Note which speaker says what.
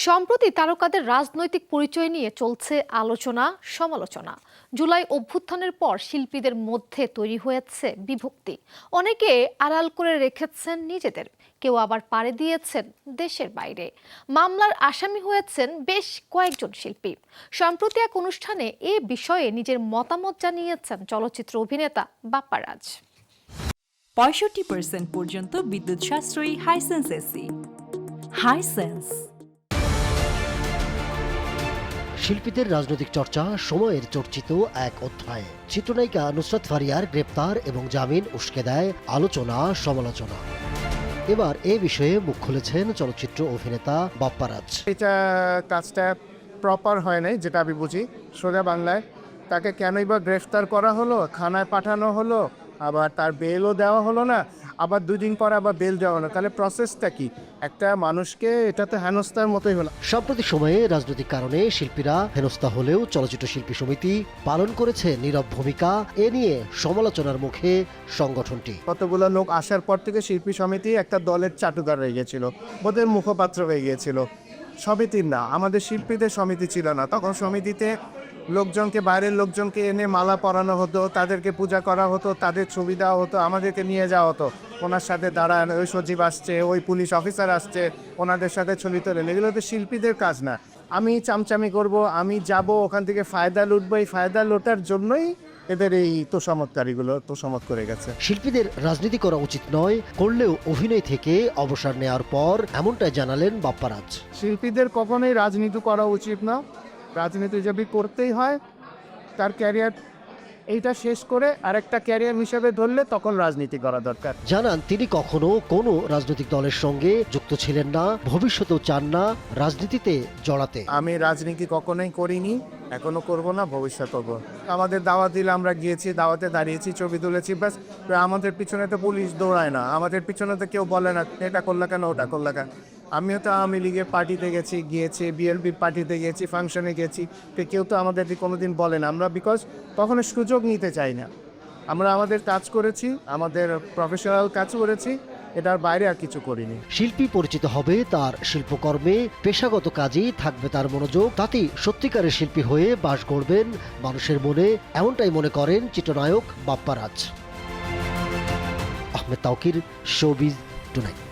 Speaker 1: সম্প্রতি তারকাদের রাজনৈতিক পরিচয় নিয়ে চলছে আলোচনা সমালোচনা। জুলাই অভ্যুত্থানের পর শিল্পীদের মধ্যে তৈরি হয়েছে বিভক্তি। অনেকে আড়াল করে রেখেছেন নিজেদের, কেউ আবার পাড়ি দিয়েছেন দেশের বাইরে। মামলার আসামি হয়েছেন বেশ কয়েকজন শিল্পী। সম্প্রতি এক অনুষ্ঠানে এ বিষয়ে নিজের মতামত জানিয়েছেন চলচ্চিত্র অভিনেতা বাপ্পা রাজ।
Speaker 2: ৬৫% পর্যন্ত বিদ্যুৎ সাশ্রয়ী হাইসেন্স এসি। হাইসেন্স।
Speaker 3: শিল্পীদের রাজনৈতিক চর্চা সময়ের চর্চিত এক অধ্যায়। চিত্রনায়িকা নুসরাত ফারিয়ার গ্রেপ্তার এবং জামিন উস্কে দেয় আলোচনা সমালোচনা। এবার এ বিষয়ে মুখ খুলেছেন চলচ্চিত্র অভিনেতা বাপ্পা রাজ।
Speaker 4: এটা কাজটা প্রপার হয় নাই, যেটা আমি বুঝি। সোজা বাংলায় তাকে কেনই বা গ্রেফতার করা হলো, থানায় পাঠানো হলো, আবার তার বেলও দেওয়া হলো না, আবার দুদিন পর আবার বেল দেওয়া হলো। তাহলে প্রসেসটা কি? একটা মানুষকে এটাতে হেনস্থার মতোই হলো।
Speaker 3: সাম্প্রতিক সময়ে রাজনৈতিক কারণে শিল্পীরা হেনস্থা হলেও চলচ্চিত্র শিল্পী সমিতি পালন করেছে নীরব ভূমিকা। এ নিয়ে সমালোচনার মুখে সংগঠনটি।
Speaker 4: কতগুলো লোক আসার পর থেকে শিল্পী সমিতি একটা দলের চাটুকার হয়ে গিয়েছিল, ওদের মুখপাত্র হয়ে গিয়েছিল। সমিতির না, আমাদের শিল্পীদের সমিতি ছিল না। তখন সমিতিতে লোকজনকে, বাইরের লোকজনকে এনে মালা পরানো হতো, তাদেরকে পূজা করা হতো, তাদের ছবি দেওয়া হতো, আমাদেরকে নিয়ে যাওয়া হতো। ওনার সাথে দাঁড়ান, ওই সচিব আসছে, ওই পুলিশ অফিসার আসছে, ওনাদের সাথে ছবি তোলেন। এগুলো তো শিল্পীদের কাজ না। আমি চামচামি করব, আমি যাব ওখান থেকে ফায়দা লুটবো, এই ফায়দা লোটার জন্যই এদের এই তোষামতকারীগুলো তোষামত করে গেছে।
Speaker 3: শিল্পীদের রাজনীতি করা উচিত নয়, করলেও অভিনয় থেকে অবসর নেওয়ার পর এমনটাই জানালেন বাপ্পা রাজ।
Speaker 4: শিল্পীদের কখনোই রাজনীতি করা উচিত না। রাজনীতি যদি করতেই হয়, তার ক্যারিয়ার এইটা শেষ করে আরেকটা ক্যারিয়ার হিসেবে ধরলে তখন রাজনীতি করা দরকার।
Speaker 3: জানান তিনি কখনো কোনো রাজনৈতিক দলের সঙ্গে যুক্ত ছিলেন না, ভবিষ্যতেও চান না রাজনীতিতে জড়াতে।
Speaker 4: আমি রাজনীতি কখনোই করিনি, এখনো করব না, ভবিষ্যৎ করবো। আমাদের দাওয়াত দিলে আমরা গিয়েছি, দাওয়াতে দাঁড়িয়েছি, ছবি তুলেছি, ব্যাস। আমাদের পিছনে তো পুলিশ দৌড়ায় না, আমাদের পিছনে তো কেউ বলে না এটা করলে কেন, ওটা করলে কেন। আমিও তো আওয়ামী লীগের পার্টিতে গিয়েছি, বিএনপির পার্টিতে গেছি, ফাংশনে গেছি, তো কেউ তো আমাদেরকে কোনোদিন বলে না। আমরা বিকজ কখনো সুযোগ নিতে চাই না। আমরা আমাদের কাজ করেছি, আমাদের প্রফেশনাল কাজ করেছি, এটার বাইরে আর কিছু করিনি।
Speaker 3: শিল্পী পরিচিত হবে তার শিল্পকর্মে, পেশাগত কাজেই থাকবে তার মনোযোগ। তাতেই সত্যিকারের শিল্পী হয়ে বাস করবেন মানুষের মনে, এমনটাই মনে করেন চিত্রনায়ক বাপ্পা রাজ। Ahmed Tauquir, showbiz tonight.